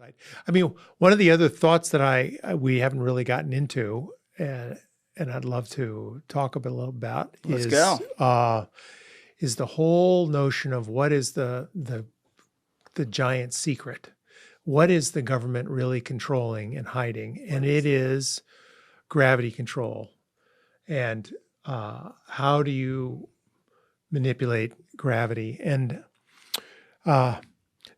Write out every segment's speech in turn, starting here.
Right. I mean, one of the other thoughts that we haven't really gotten into, and I'd love to talk a little about Let's go. Is the whole notion of what is the giant secret? What is the government really controlling and hiding? And it is gravity control. And how do you manipulate gravity? And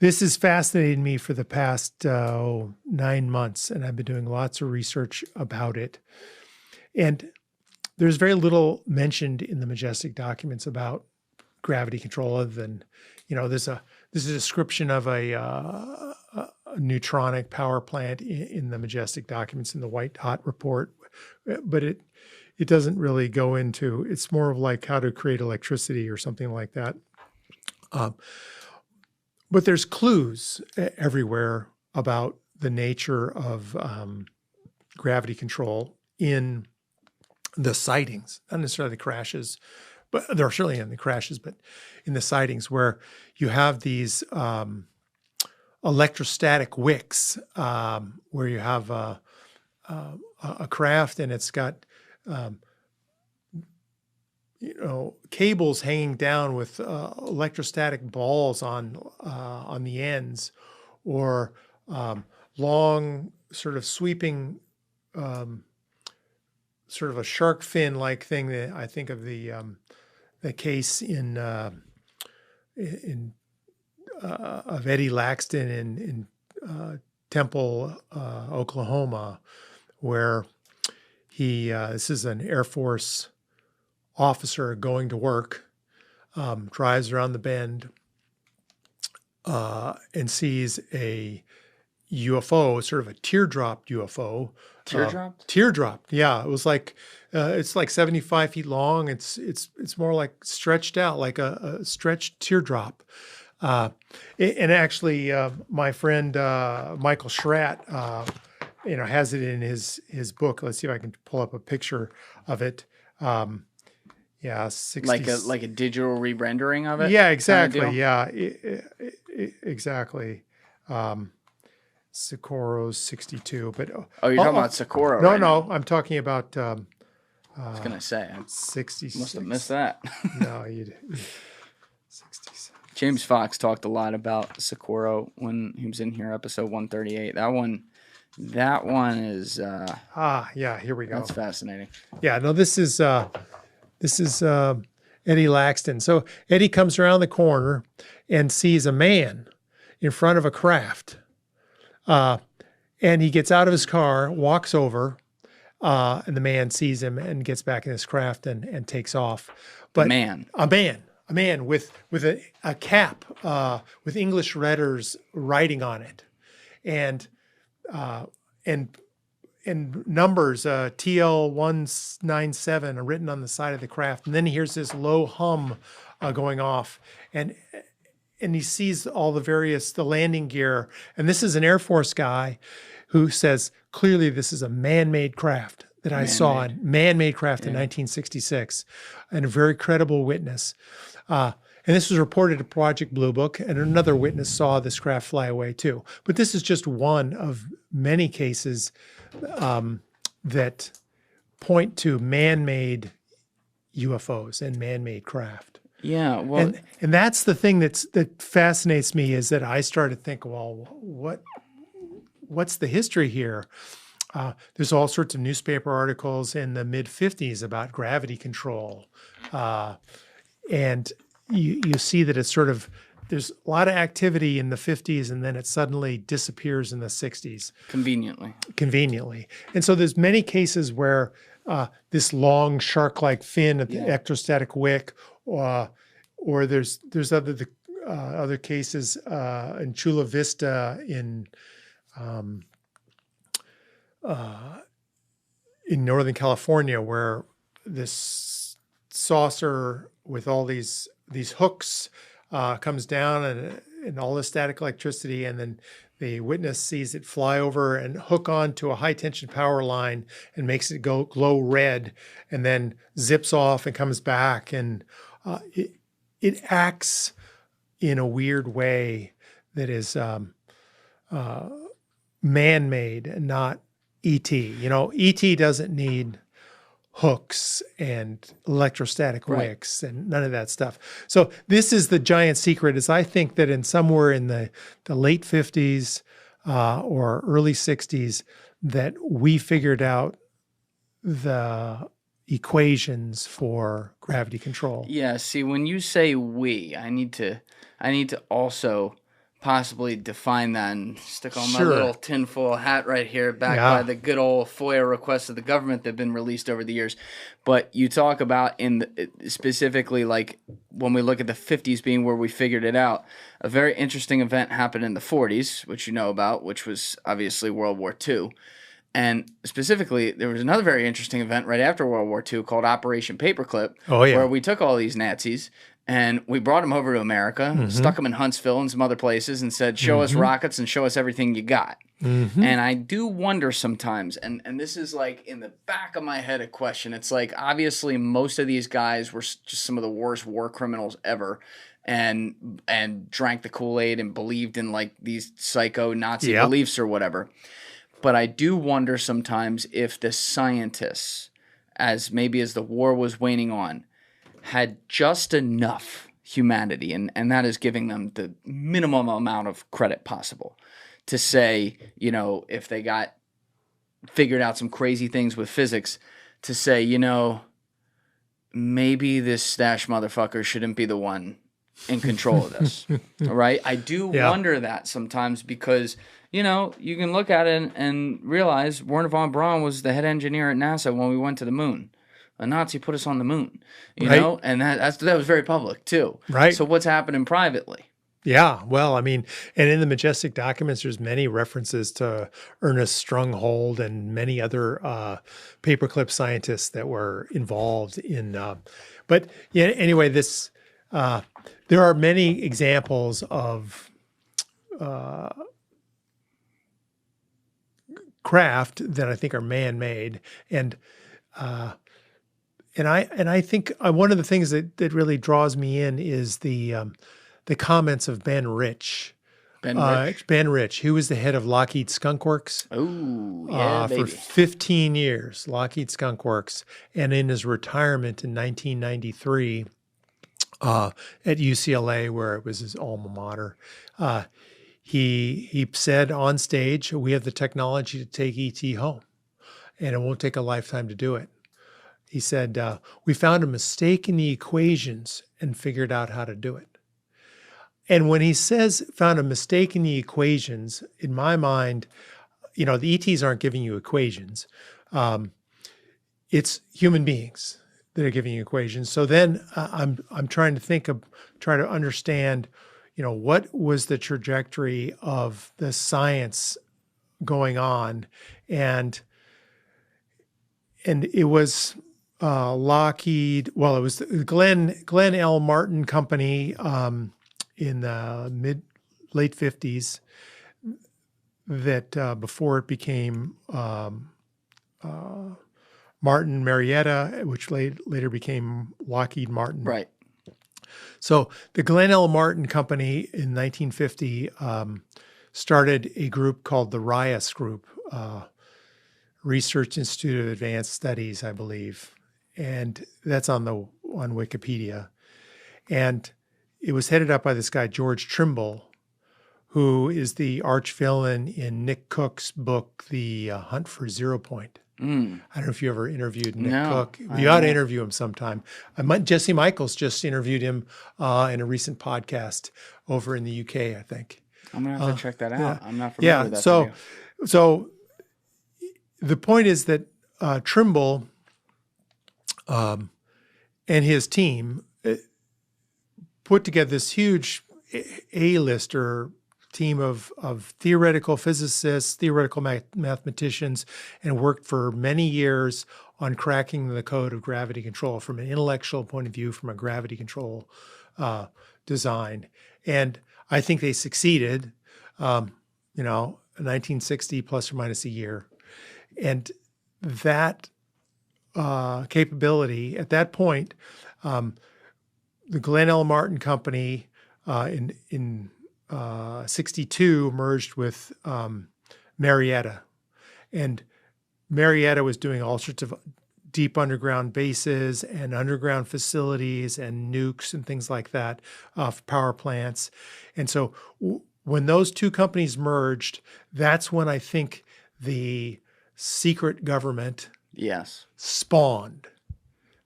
this has fascinated me for the past 9 months, and I've been doing lots of research about it. And there's very little mentioned in the Majestic documents about gravity control, other than, there's a description of a neutronic power plant in the Majestic documents in the White Hot report, but it doesn't really go into. It's more of like how to create electricity or something like that. But there's clues everywhere about the nature of gravity control in the sightings, not necessarily the crashes, but they're certainly in the crashes, but in the sightings where you have these electrostatic wicks, where you have a craft and it's got cables hanging down with electrostatic balls on the ends, or long sort of sweeping sort of a shark fin like thing. That I think of the case in of Eddie Laxton in Temple, Oklahoma, where this is an Air Force officer going to work, drives around the bend, and sees a UFO, sort of a teardrop UFO. Teardrop. Yeah. It was like, it's like 75 feet long. It's more like stretched out, like a stretched teardrop. And actually, my friend, Michael Schratt, has it in his book. Let's see if I can pull up a picture of it. Yeah, 60s. Like a digital re-rendering of it. Yeah, exactly. Yeah, exactly. Ssakuro 62. But you're talking about Ssakuro? No, right no, now. I'm talking about. I was gonna say 66. Must have missed that. No, you. 66. James Fox talked a lot about Ssakuro when he was in here, episode 138. That one is. Yeah. Here we go. That's fascinating. Yeah. No, this is Eddie Laxton. So Eddie comes around the corner and sees a man in front of a craft. And he gets out of his car, walks over, and the man sees him and gets back in his craft and takes off. But a man with a cap with English letters writing on it, and numbers TL197 are written on the side of the craft. And then he hears this low hum going off, and he sees all the landing gear. And this is an Air Force guy who says, clearly this is a man-made craft that I saw, in 1966, and a very credible witness. And this was reported to Project Blue Book, and another witness saw this craft fly away too. But this is just one of many cases that point to man-made UFOs and man-made craft. Yeah, well, and that's the thing that fascinates me, is that I started to think, well, what's the history here? There's all sorts of newspaper articles in the mid-50s about gravity control, and you see that it's sort of, there's a lot of activity in the 50s, and then it suddenly disappears in the 60s. Conveniently. And so there's many cases where this long shark-like fin at the electrostatic wick, or there's other cases in Chula Vista in Northern California, where this saucer with all these hooks comes down and all the static electricity, and then the witness sees it fly over and hook onto a high tension power line and makes it glow red, and then zips off and comes back, and it acts in a weird way that is man-made, not ET. You know, ET doesn't need hooks and electrostatic Right. wicks and none of that stuff. So this is the giant secret, is I think that in somewhere in the late 50s or early 60s that we figured out the equations for gravity control. Yeah, see, when you say we, I need to also possibly define that and stick on my Sure. little tinfoil hat right here, backed Yeah. by the good old FOIA requests of the government that have been released over the years. But you talk about specifically, like when we look at the 50s being where we figured it out, a very interesting event happened in the 40s, which you know about, which was obviously World War II. And specifically, there was another very interesting event right after World War II called Operation Paperclip, Oh, yeah. where we took all these Nazis and we brought them over to America, stuck them in Huntsville and some other places, and said, show us rockets and show us everything you got. And I do wonder sometimes, and this is like in the back of my head a question. It's like, obviously, most of these guys were just some of the worst war criminals ever. And drank the Kool-Aid and believed in like these psycho Nazi Yep. beliefs or whatever. But I do wonder sometimes if the scientists, as the war was waning on, had just enough humanity, and that is giving them the minimum amount of credit possible, to say, you know, if they got figured out some crazy things with physics, to say, you know, maybe this Stash motherfucker shouldn't be the one in control of this. All right? I do wonder that sometimes because, you know, you can look at it and realize Wernher von Braun was the head engineer at NASA when we went to the moon. A Nazi put us on the moon, you know, and that was very public too. Right. So what's happening privately? Yeah, well, I mean, and in the Majestic documents, there's many references to Ernest Stronghold and many other paperclip scientists that were involved in. But yeah, anyway, this there are many examples of craft that I think are man-made, and I think one of the things that really draws me in is the comments of Ben Rich. Ben Rich, who was the head of Lockheed Skunk Works. Oh, yeah, For baby. 15 years, Lockheed Skunk Works. And in his retirement in 1993 at UCLA, where it was his alma mater, he said on stage, we have the technology to take ET home, and it won't take a lifetime to do it. He said, we found a mistake in the equations and figured out how to do it. And when he says found a mistake in the equations, in my mind, you know, the ETs aren't giving you equations. It's human beings that are giving you equations. So then I'm trying to understand, you know, what was the trajectory of the science going on, and it was Lockheed. Well, it was the Glenn L. Martin Company in the late 50s that before it became Martin Marietta, which later became Lockheed Martin. Right. So the Glenn L. Martin Company in 1950 started a group called the RIAS Group, Research Institute of Advanced Studies, I believe, and that's on Wikipedia. And it was headed up by this guy George Trimble, who is the arch villain in Nick Cook's book, The Hunt for Zero Point. I don't know if you ever interviewed Nick Cook. You ought to interview him sometime. Jesse Michaels just interviewed him in a recent podcast over in the UK, I think. I'm going to have to check that out. I'm not familiar with that. So the point is that Trimble and his team put together this huge A-lister team of theoretical physicists, theoretical mathematicians, and worked for many years on cracking the code of gravity control from an intellectual point of view, from a gravity control design. And I think they succeeded, 1960 plus or minus a year. And that capability, at that point, the Glenn L. Martin Company in 62 merged with Marietta. And Marietta was doing all sorts of deep underground bases and underground facilities and nukes and things like that, power plants. And so when those two companies merged, that's when I think the secret government spawned.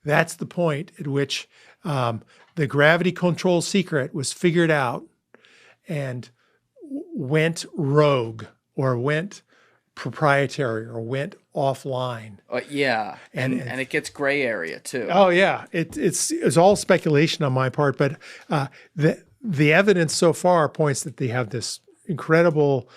That's the point at which the gravity control secret was figured out and went rogue or went proprietary or went offline. And it gets gray area too. Oh yeah, it's all speculation on my part, but the evidence so far points that they have this incredible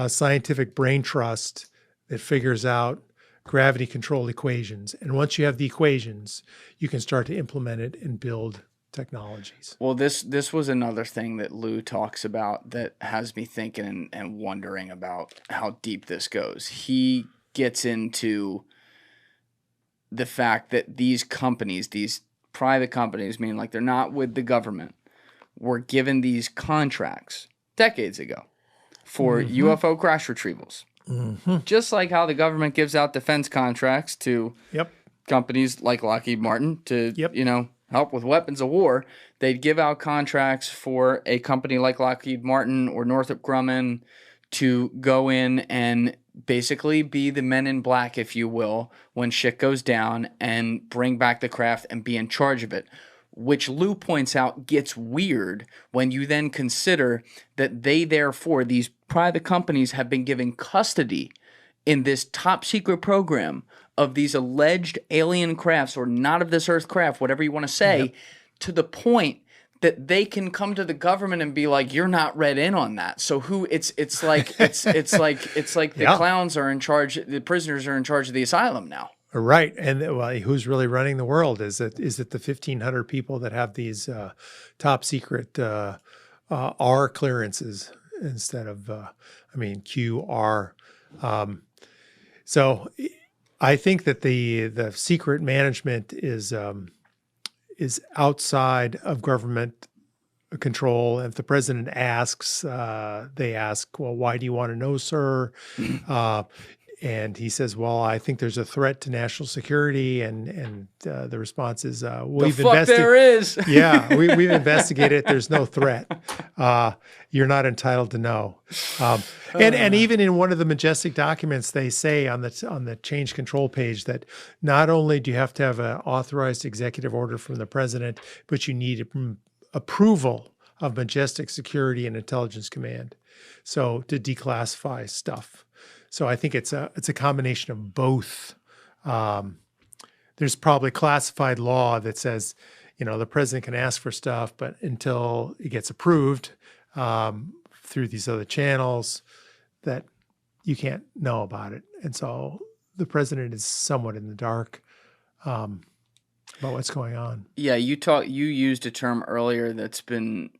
scientific brain trust that figures out gravity control equations, and once you have the equations, you can start to implement it and build technologies. Well, this was another thing that Lou talks about that has me thinking and wondering about how deep this goes. He gets into the fact that these companies, these private companies, meaning like they're not with the government, were given these contracts decades ago for UFO crash retrievals. Just like how the government gives out defense contracts to companies like Lockheed Martin to, help with weapons of war, they'd give out contracts for a company like Lockheed Martin or Northrop Grumman to go in and basically be the men in black, if you will, when shit goes down and bring back the craft and be in charge of it. Which Lou points out gets weird when you then consider that they, therefore, these private companies have been given custody in this top secret program of these alleged alien crafts or not of this earth craft, whatever you want to say, to the point that they can come to the government and be like, "You're not read in on that." So it's like the clowns are in charge, the prisoners are in charge of the asylum now. Right, and who's really running the world? Is it the 1,500 people that have these top secret R clearances instead of QR? So I think that the secret management is outside of government control. If the president asks, they ask, "Well, why do you want to know, sir?" And he says, "Well, I think there's a threat to national security." And the response is, "We've investigated." There is. Yeah, we've investigated. There's no threat. You're not entitled to know. And even in one of the Majestic documents, they say on the change control page that not only do you have to have an authorized executive order from the president, but you need approval of Majestic Security and Intelligence Command, so to declassify stuff. So I think it's a combination of both. There's probably classified law that says, the president can ask for stuff, but until it gets approved through these other channels, that you can't know about it. And so the president is somewhat in the dark about what's going on. Yeah, you used a term earlier that's been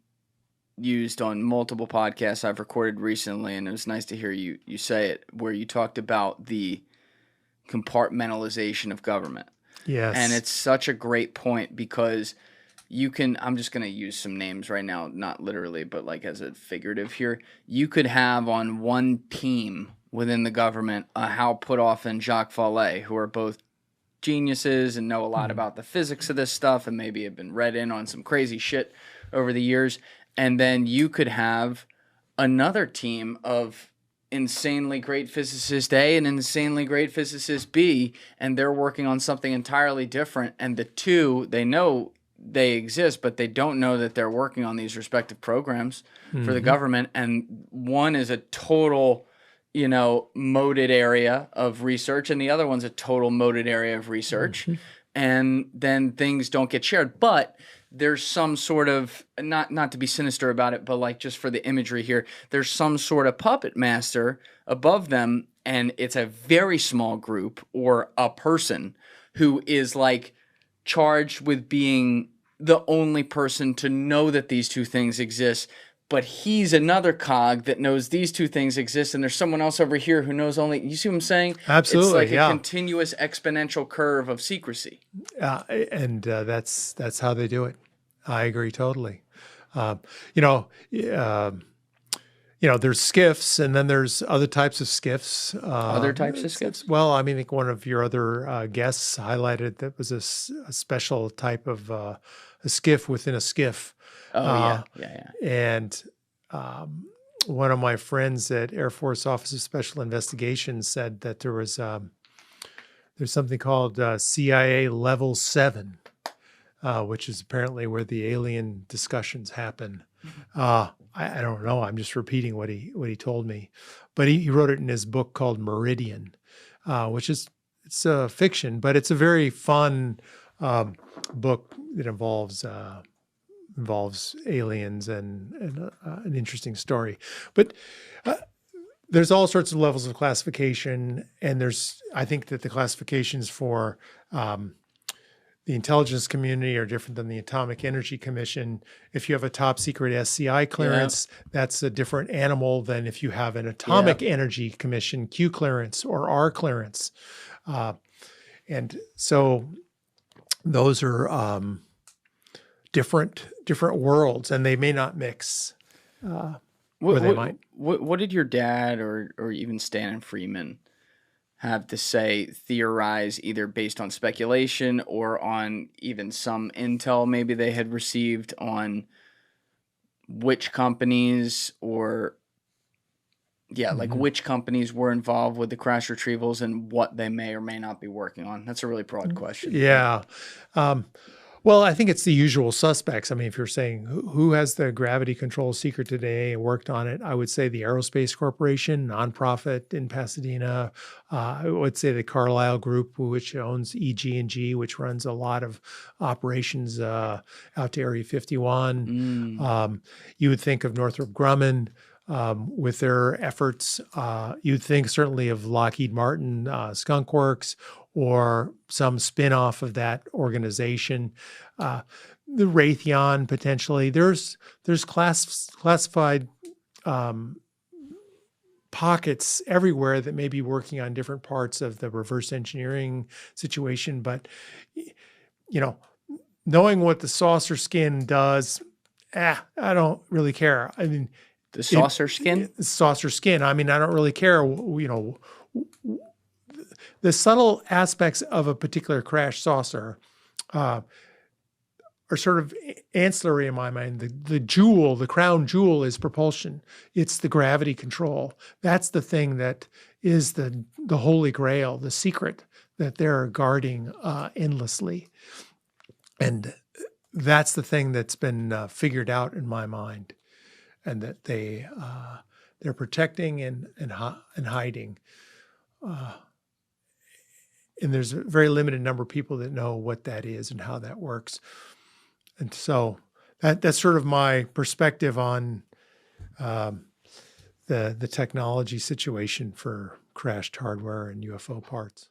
used on multiple podcasts I've recorded recently, and it was nice to hear you say it, where you talked about the compartmentalization of government. Yes. And it's such a great point because I'm just going to use some names right now, not literally, but like as a figurative here. You could have on one team within the government Hal Puthoff and Jacques Vallée, who are both geniuses and know a lot about the physics of this stuff and maybe have been read in on some crazy shit over the years. And then you could have another team of insanely great physicist A and insanely great physicist B, and they're working on something entirely different. And the two, they know they exist, but they don't know that they're working on these respective programs for the government. And one is a total, moated area of research, and the other one's a total moated area of research. And then things don't get shared. But there's some sort of, not to be sinister about it, but like just for the imagery here, there's some sort of puppet master above them, and it's a very small group or a person who is like charged with being the only person to know that these two things exist, but he's another cog that knows these two things exist, and there's someone else over here who knows only. You see what I'm saying? Absolutely, it's like a continuous exponential curve of secrecy. And that's how they do it. I agree totally. there's skiffs, and then there's other types of skiffs. Other types of skiffs? Well, I mean, I think one of your other guests highlighted that was a special type of a skiff within a skiff. Oh, yeah. And one of my friends at Air Force Office of Special Investigations said that there's something called CIA Level 7, which is apparently where the alien discussions happen. I don't know. I'm just repeating what he told me, but he wrote it in his book called Meridian, which it's a fiction, but it's a very fun book that involves aliens and an interesting story. But there's all sorts of levels of classification, and I think that the classifications for the intelligence community are different than the Atomic Energy Commission. If you have a top secret SCI clearance, that's a different animal than if you have an Atomic Energy Commission Q clearance or R clearance. And so those are different worlds, and they may not mix. Or they might. What did your dad or even Stan Freeman have to say, theorize, either based on speculation or on even some intel maybe they had received on which companies or which companies were involved with the crash retrievals and what they may or may not be working on? That's a really broad question. Yeah. Well, I think it's the usual suspects. I mean, if you're saying who has the gravity control secret today and worked on it, I would say the Aerospace Corporation, nonprofit in Pasadena. I would say the Carlyle Group, which owns EG&G, which runs a lot of operations out to Area 51. You would think of Northrop Grumman with their efforts. You'd think certainly of Lockheed Martin, Skunk Works, or some spin-off of that organization. The Raytheon, potentially. There's classified pockets everywhere that may be working on different parts of the reverse engineering situation. But, knowing what the saucer skin does, I don't really care. I mean, the saucer skin? Saucer skin. I mean, I don't really care, the subtle aspects of a particular crash saucer are sort of ancillary in my mind. The crown jewel is propulsion. It's the gravity control. That's the thing that is the holy grail, the secret that they're guarding endlessly. And that's the thing that's been figured out in my mind, and that they're protecting and hiding. And there's a very limited number of people that know what that is and how that works. And so that's sort of my perspective on the technology situation for crashed hardware and UFO parts.